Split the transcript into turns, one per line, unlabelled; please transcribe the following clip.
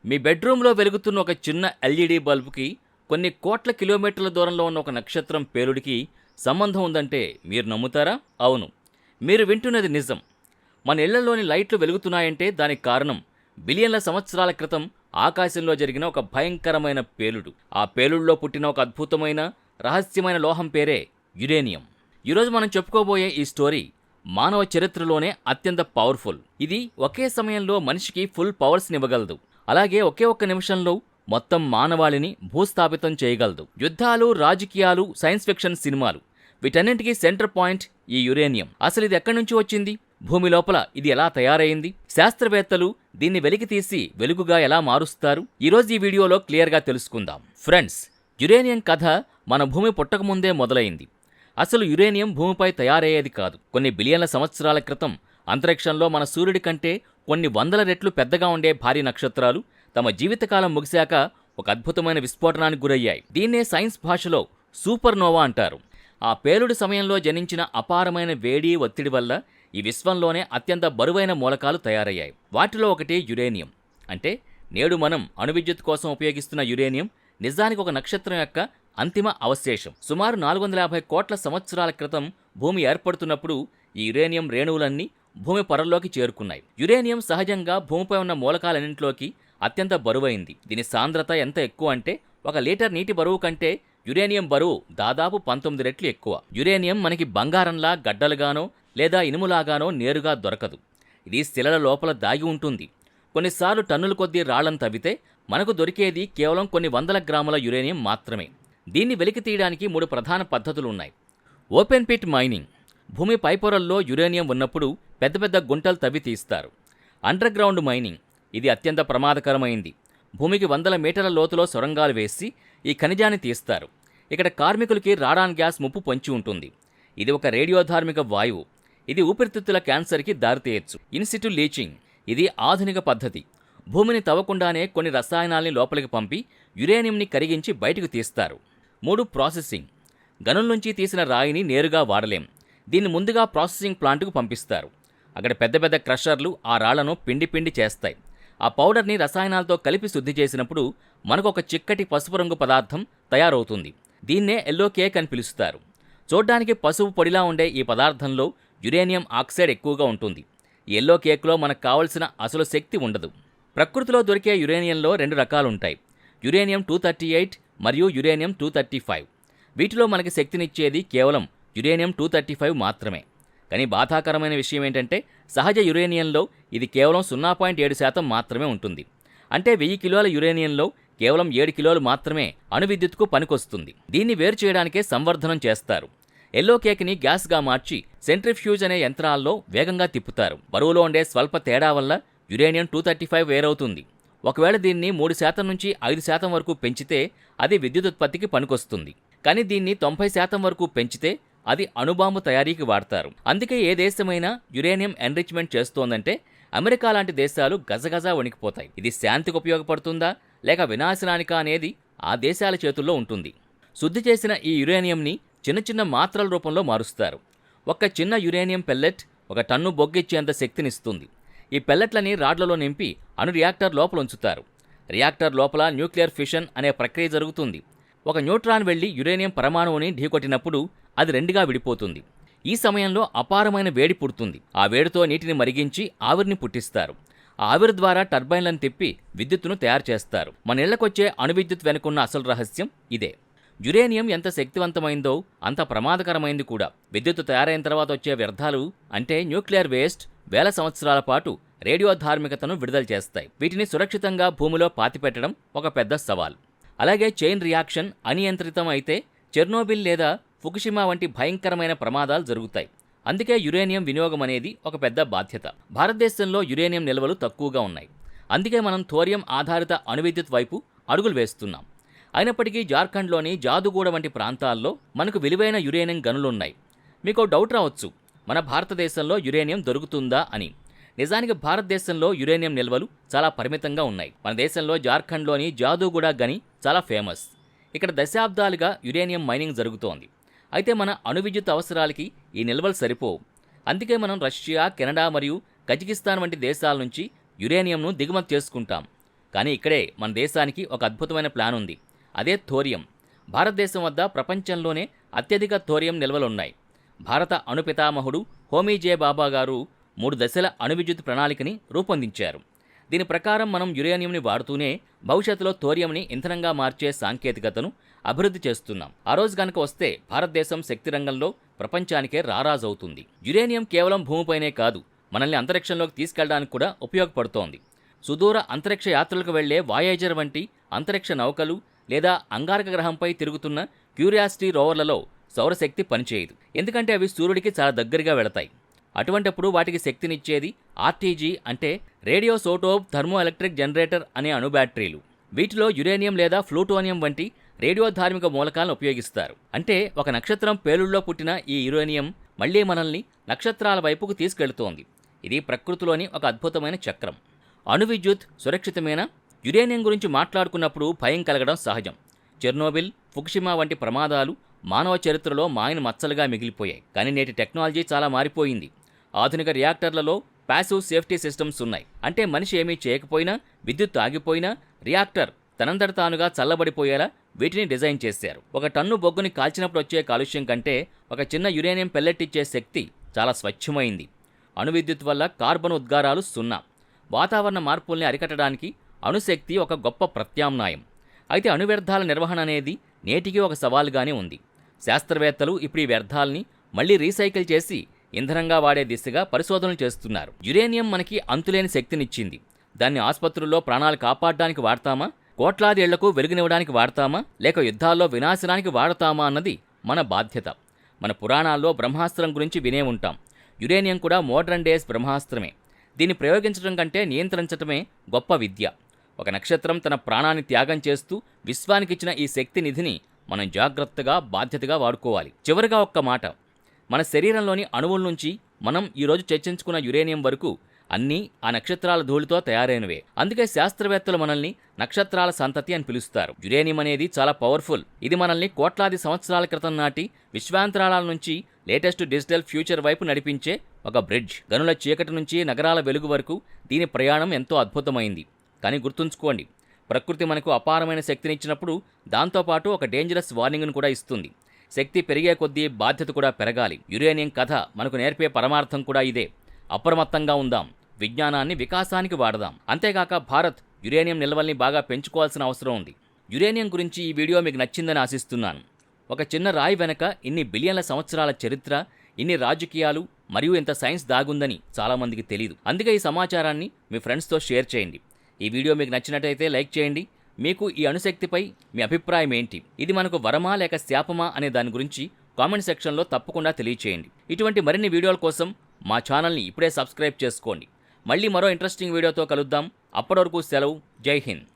మీ బెడ్రూమ్లో వెలుగుతున్న ఒక చిన్న ఎల్ఈడి బల్బుకి కొన్ని కోట్ల కిలోమీటర్ల దూరంలో ఉన్న ఒక నక్షత్రం పేలుడికి సంబంధం ఉందంటే మీరు నమ్ముతారా? అవును, మీరు వింటున్నది నిజం. మన ఇళ్లలోని లైట్లు వెలుగుతున్నాయంటే దానికి కారణం బిలియన్ల సంవత్సరాల క్రితం ఆకాశంలో జరిగిన ఒక భయంకరమైన పేలుడు. ఆ పేలుడులో పుట్టిన ఒక అద్భుతమైన రహస్యమైన లోహం పేరే యురేనియం. ఈరోజు మనం చెప్పుకోబోయే ఈ స్టోరీ మానవ చరిత్రలోనే అత్యంత పవర్ఫుల్. ఇది ఒకే సమయంలో మనిషికి ఫుల్ పవర్స్ని ఇవ్వగలదు. అలాగే ఒకే ఒక్క నిమిషంలో మొత్తం మానవాళిని భూస్థాపితం చేయగలదు. యుద్ధాలు, రాజకీయాలు, సైన్స్ ఫిక్షన్ సినిమాలు, వీటన్నింటికీ సెంటర్ పాయింట్ ఈ యురేనియం. అసలు ఇది ఎక్కడి నుంచి వచ్చింది? భూమి లోపల ఇది ఎలా తయారైంది? శాస్త్రవేత్తలు దీన్ని వెలికి తీసి వెలుగుగా ఎలా మారుస్తారు? ఈరోజు ఈ వీడియోలో క్లియర్గా తెలుసుకుందాం. ఫ్రెండ్స్, యురేనియం కథ మన భూమి పుట్టకముందే మొదలైంది. అసలు యురేనియం భూమిపై తయారయ్యేది కాదు. కొన్ని బిలియన్ల సంవత్సరాల క్రితం అంతరిక్షంలో మన సూర్యుడి కంటే కొన్ని వందల రెట్లు పెద్దగా ఉండే భారీ నక్షత్రాలు తమ జీవితకాలం ముగిశాక ఒక అద్భుతమైన విస్ఫోటనానికి గురయ్యాయి. దీన్నే సైన్స్ భాషలో సూపర్ నోవా అంటారు. ఆ పేలుడు సమయంలో జనించిన అపారమైన వేడి, ఒత్తిడి వల్ల ఈ విశ్వంలోనే అత్యంత బరువైన మూలకాలు తయారయ్యాయి. వాటిలో ఒకటి యురేనియం. అంటే నేడు మనం అణువిద్యుత్ కోసం ఉపయోగిస్తున్న యురేనియం నిజానికి ఒక నక్షత్రం యొక్క అంతిమ అవశేషం. సుమారు 450 కోట్ల సంవత్సరాల క్రితం భూమి ఏర్పడుతున్నప్పుడు ఈ యురేనియం రేణువులన్నీ భూమి పొరల్లోకి చేరుకున్నాయి. యురేనియం సహజంగా భూమిపై ఉన్న మూలకాలన్నింటిలోకి అత్యంత బరువైంది. దీని సాంద్రత ఎంత ఎక్కువ అంటే 1 లీటర్ నీటి బరువు కంటే యురేనియం బరువు దాదాపు 19 రెట్లు ఎక్కువ. యురేనియం మనకి బంగారంలా గడ్డలుగానో లేదా ఇనుములాగానో నేరుగా దొరకదు. ఇది శిలల లోపల దాగి ఉంటుంది. కొన్నిసార్లు టన్నుల కొద్దీ రాళ్లను తవ్వితే మనకు దొరికేది కేవలం కొన్ని వందల గ్రాముల యురేనియం మాత్రమే. దీన్ని వెలికి తీయడానికి 3 ప్రధాన పద్ధతులు ఉన్నాయి. Open pit mining. భూమి పైపొరల్లో యురేనియం ఉన్నప్పుడు పెద్ద పెద్ద గుంటలు తవ్వి తీస్తారు. Underground mining. ఇది అత్యంత ప్రమాదకరమైంది. భూమికి 100 మీటర్ల లోతులో సొరంగాలు వేసి ఈ ఖనిజాన్ని తీస్తారు. ఇక్కడ కార్మికులకి రాడాన్ గ్యాస్ ముప్పు పొంచి ఉంటుంది. ఇది ఒక రేడియోధార్మిక వాయువు. ఇది ఊపిరితిత్తుల క్యాన్సర్కి దారితీయచ్చు. In situ leaching. ఇది ఆధునిక పద్ధతి. భూమిని తవ్వకుండానే కొన్ని రసాయనాల్ని లోపలికి పంపి యురేనియంని కరిగించి బయటకు తీస్తారు. 3 ప్రాసెసింగ్. గనుల నుంచి తీసిన రాయిని నేరుగా వాడలేం. దీన్ని ముందుగా ప్రాసెసింగ్ ప్లాంట్కు పంపిస్తారు. అక్కడ పెద్ద పెద్ద క్రషర్లు ఆ రాళ్లను పిండి పిండి చేస్తాయి. ఆ పౌడర్ని రసాయనాలతో కలిపి శుద్ధి చేసినప్పుడు మనకు ఒక చిక్కటి పసుపు రంగు పదార్థం తయారవుతుంది. దీన్నే ఎల్లో కేక్ అని పిలుస్తారు. చూడ్డానికి పసుపు పొడిలా ఉండే ఈ పదార్థంలో యురేనియం ఆక్సైడ్ ఎక్కువగా ఉంటుంది. ఈ ఎల్లో కేక్లో మనకు కావలసిన అసలు శక్తి ఉండదు. ప్రకృతిలో దొరికే యురేనియంలో 2 రకాలుంటాయి. యురేనియం 238 మరియు యురేనియం 235. వీటిలో మనకి శక్తినిచ్చేది కేవలం యురేనియం 235 మాత్రమే. కానీ బాధాకరమైన విషయం ఏంటంటే సహజ యురేనియంలో ఇది కేవలం 0.7% మాత్రమే ఉంటుంది. అంటే 1000 కిలోల యురేనియంలో కేవలం 7 కిలోలు మాత్రమే అణువిద్యుత్కు పనికొస్తుంది. దీన్ని వేరు చేయడానికే సంవర్ధనం చేస్తారు. ఎల్లో కేక్ని గ్యాస్గా మార్చి సెంట్రిఫ్యూజ్ అనే యంత్రాల్లో వేగంగా తిప్పుతారు. బరువులో ఉండే స్వల్ప తేడా వల్ల యురేనియం 235 వేరవుతుంది. ఒకవేళ దీన్ని 3% నుంచి 5% వరకు పెంచితే అది విద్యుదుత్పత్తికి పనికొస్తుంది. కానీ దీన్ని 90% వరకు పెంచితే అది అణుబాంబు తయారీకి వాడతారు. అందుకే ఏ దేశమైనా యురేనియం ఎన్రిచ్మెంట్ చేస్తోందంటే అమెరికా లాంటి దేశాలు గజగజా వణికిపోతాయి. ఇది శాంతికి ఉపయోగపడుతుందా లేక వినాశనానికా అనేది ఆ దేశాల చేతుల్లో ఉంటుంది. శుద్ధి చేసిన ఈ యురేనియంని చిన్న చిన్న మాత్రల రూపంలో మారుస్తారు. ఒక చిన్న యురేనియం పెల్లెట్ 1 టన్ను బొగ్గిచ్చేంత శక్తినిస్తుంది. ఈ పెల్లెట్లని రాడ్లలో నింపి అణు రియాక్టర్ లోపల ఉంచుతారు. రియాక్టర్ లోపల న్యూక్లియర్ ఫిషన్ అనే ప్రక్రియ జరుగుతుంది. ఒక న్యూట్రాన్ వెళ్లి యురేనియం పరమాణువుని ఢీకొట్టినప్పుడు అది 2గా విడిపోతుంది. ఈ సమయంలో అపారమైన వేడి పుడుతుంది. ఆ వేడితో నీటిని మరిగించి ఆవిరిని పుట్టిస్తారు. ఆ ఆవిరి ద్వారా టర్బైన్లను తిప్పి విద్యుత్తును తయారు చేస్తారు. మన ఇళ్లకొచ్చే అణువిద్యుత్ వెనుకున్న అసలు రహస్యం ఇదే. యురేనియం ఎంత శక్తివంతమైందో అంత ప్రమాదకరమైంది కూడా. విద్యుత్తు తయారైన తర్వాత వచ్చే వ్యర్థాలు అంటే న్యూక్లియర్ వేస్ట్ వేల సంవత్సరాల పాటు రేడియోధార్మికతను విడుదల చేస్తాయి. వీటిని సురక్షితంగా భూమిలో పాతిపెట్టడం ఒక పెద్ద సవాల్. అలాగే చైన్ రియాక్షన్ అనియంత్రితం అయితే చెర్నోబిల్ లేదా ఫుకుషిమా వంటి భయంకరమైన ప్రమాదాలు జరుగుతాయి. అందుకే యురేనియం వినియోగం అనేది ఒక పెద్ద బాధ్యత. భారతదేశంలో యురేనియం నిల్వలు తక్కువగా ఉన్నాయి. అందుకే మనం థోరియం ఆధారిత అణువిద్యుత్ వైపు అడుగులు వేస్తున్నాం. అయినప్పటికీ జార్ఖండ్లోని జాదుగూడ వంటి ప్రాంతాల్లో మనకు విలువైన యురేనియం గనులున్నాయి. మీకు డౌట్ రావచ్చు, మన భారతదేశంలో యురేనియం దొరుకుతుందా అని. నిజానికి భారతదేశంలో యురేనియం నిల్వలు చాలా పరిమితంగా ఉన్నాయి. మన దేశంలో జార్ఖండ్లోని జాదుగూడ గని చాలా ఫేమస్. ఇక్కడ దశాబ్దాలుగా యురేనియం మైనింగ్ జరుగుతోంది. అయితే మన అణువిద్యుత్ అవసరాలకి ఈ నిల్వలు సరిపోవు. అందుకే మనం రష్యా, కెనడా మరియు కజకిస్తాన్ వంటి దేశాల నుంచి యురేనియంను దిగుమతి చేసుకుంటాం. కానీ ఇక్కడే మన దేశానికి ఒక అద్భుతమైన ప్లాన్ ఉంది. అదే థోరియం. భారతదేశం వద్ద ప్రపంచంలోనే అత్యధిక థోరియం నిల్వలున్నాయి. భారత అణు పితామహుడు హోమీ జే బాబా గారు 3 దశల అణు విద్యుత్ ప్రణాళికని రూపొందించారు. దీని ప్రకారం మనం యురేనియంని వాడుతూనే భవిష్యత్తులో థోరియంని ఇంధనంగా మార్చే సాంకేతికతను అభివృద్ధి చేస్తున్నాం. ఆ రోజు గనక వస్తే భారతదేశం శక్తి రంగంలో ప్రపంచానికే రారాజవుతుంది. యురేనియం కేవలం భూమిపైనే కాదు, మనల్ని అంతరిక్షంలోకి తీసుకెళ్లడానికి కూడా ఉపయోగపడుతోంది. సుదూర అంతరిక్ష యాత్రలకు వెళ్లే వాయేజర్ వంటి అంతరిక్ష నౌకలు లేదా అంగారక గ్రహంపై తిరుగుతున్న క్యూరియాసిటీ రోవర్లలో సౌరశక్తి పనిచేయదు. ఎందుకంటే అవి సూర్యుడికి చాలా దగ్గరగా వెళతాయి. అటువంటప్పుడు వాటికి శక్తినిచ్చేది ఆర్టీజీ అంటే రేడియోసోటోప్ థర్మో ఎలక్ట్రిక్ జనరేటర్ అనే అణు బ్యాటరీలు. వీటిలో యురేనియం లేదా ప్లూటోనియం వంటి రేడియోధార్మిక మూలకాలను ఉపయోగిస్తారు. అంటే ఒక నక్షత్రం పేలుళ్లో పుట్టిన ఈ యురేనియం మళ్లీ మనల్ని నక్షత్రాల వైపుకు తీసుకెళ్తోంది. ఇది ప్రకృతిలోని ఒక అద్భుతమైన చక్రం. అణు విద్యుత్ సురక్షితమైన యురేనియం గురించి మాట్లాడుకున్నప్పుడు భయం కలగడం సహజం. చెర్నోబిల్, ఫుకుషిమా వంటి ప్రమాదాలు మానవ చరిత్రలో మాయన మచ్చలుగా మిగిలిపోయాయి. కానీ నేటి టెక్నాలజీ చాలా మారిపోయింది. ఆధునిక రియాక్టర్లలో ప్యాసివ్ సేఫ్టీ సిస్టమ్స్ ఉన్నాయి. అంటే మనిషి ఏమీ చేయకపోయినా, విద్యుత్ ఆగిపోయినా రియాక్టర్ తనంతట తానుగా చల్లబడిపోయేలా వీటిని డిజైన్ చేశారు. 1 టన్ను బొగ్గుని కాల్చినప్పుడు వచ్చే కాలుష్యం కంటే ఒక చిన్న యురేనియం పెల్లెట్ ఇచ్చే శక్తి చాలా స్వచ్ఛమైంది. అణు విద్యుత్ వల్ల కార్బన్ ఉద్గారాలు 0. వాతావరణ మార్పుల్ని అరికట్టడానికి అణుశక్తి ఒక గొప్ప ప్రత్యామ్నాయం. అయితే అణు వ్యర్థాల నిర్వహణ అనేది నేటికి ఒక సవాలుగానే ఉంది. శాస్త్రవేత్తలు ఇప్పుడు ఈ వ్యర్థాలని మళ్లీ రీసైకిల్ చేసి ఇంధనంగా వాడే దిశగా పరిశోధనలు చేస్తున్నారు. యురేనియం మనకి అంతులేని శక్తినిచ్చింది. దాన్ని ఆసుపత్రుల్లో ప్రాణాలు కాపాడడానికి వాడతామా, కోట్లాది ఇళ్లకు వెలుగునివ్వడానికి వాడతామా, లేక యుద్ధాల్లో వినాశనానికి వాడతామా అన్నది మన బాధ్యత. మన పురాణాల్లో బ్రహ్మాస్త్రం గురించి వినే ఉంటాం. యురేనియం కూడా మోడర్న్ డేస్ బ్రహ్మాస్త్రమే. దీన్ని ప్రయోగించడం కంటే నియంత్రించటమే గొప్ప విద్య. ఒక నక్షత్రం తన ప్రాణాన్ని త్యాగం చేస్తూ విశ్వానికిచ్చిన ఈ శక్తి నిధిని మనం జాగ్రత్తగా, బాధ్యతగా వాడుకోవాలి. చివరిగా ఒక్క మాట. మన శరీరంలోని అణువుల నుంచి మనం ఈరోజు చర్చించుకున్న యురేనియం వరకు అన్నీ ఆ నక్షత్రాల ధూళితో తయారైనవే. అందుకే శాస్త్రవేత్తలు మనల్ని నక్షత్రాల సంతతి అని పిలుస్తారు. యురేనియం అనేది చాలా పవర్ఫుల్. ఇది మనల్ని కోట్లాది సంవత్సరాల క్రితం నాటి విశ్వాంతరాళాల నుంచి లేటెస్ట్ డిజిటల్ ఫ్యూచర్ వైపు నడిపించే ఒక బ్రిడ్జ్. గనుల చీకటి నుంచి నగరాల వెలుగు వరకు దీని ప్రయాణం ఎంతో అద్భుతమైంది. కానీ గుర్తుంచుకోండి, ప్రకృతి మనకు అపారమైన శక్తినిచ్చినప్పుడు దాంతోపాటు ఒక డేంజరస్ వార్నింగ్ను కూడా ఇస్తుంది. శక్తి పెరిగే కొద్దీ బాధ్యత కూడా పెరగాలి. యురేనియం కథ మనకు నేర్పే పరమార్థం కూడా ఇదే. అప్రమత్తంగా ఉందాం, విజ్ఞానాన్ని వికాసానికి వాడదాం. అంతేగాక భారత్ యురేనియం నిల్వల్ని బాగా పెంచుకోవాల్సిన అవసరం ఉంది. యురేనియం గురించి ఈ వీడియో మీకు నచ్చిందని ఆశిస్తున్నాను. ఒక చిన్న రాయి వెనక ఇన్ని బిలియన్ల సంవత్సరాల చరిత్ర, ఇన్ని రాజకీయాలు మరియు ఇంత సైన్స్ దాగుందని చాలామందికి తెలియదు. అందుకే ఈ సమాచారాన్ని మీ ఫ్రెండ్స్తో షేర్ చేయండి. ఈ వీడియో మీకు నచ్చినట్టయితే లైక్ చేయండి. మీకు ఈ అణుశక్తిపై మీ అభిప్రాయం ఏంటి? ఇది మనకు వరమా లేక శాపమా అనే దాని గురించి కామెంట్ సెక్షన్లో తప్పకుండా తెలియచేయండి. ఇటువంటి మరిన్ని వీడియోల కోసం మా ఛానల్ని ఇప్పుడే సబ్స్క్రైబ్ చేసుకోండి. మళ్ళీ మరో ఇంట్రెస్టింగ్ వీడియోతో కలుద్దాం. అప్పటి వరకు సెలవు. జై హింద్.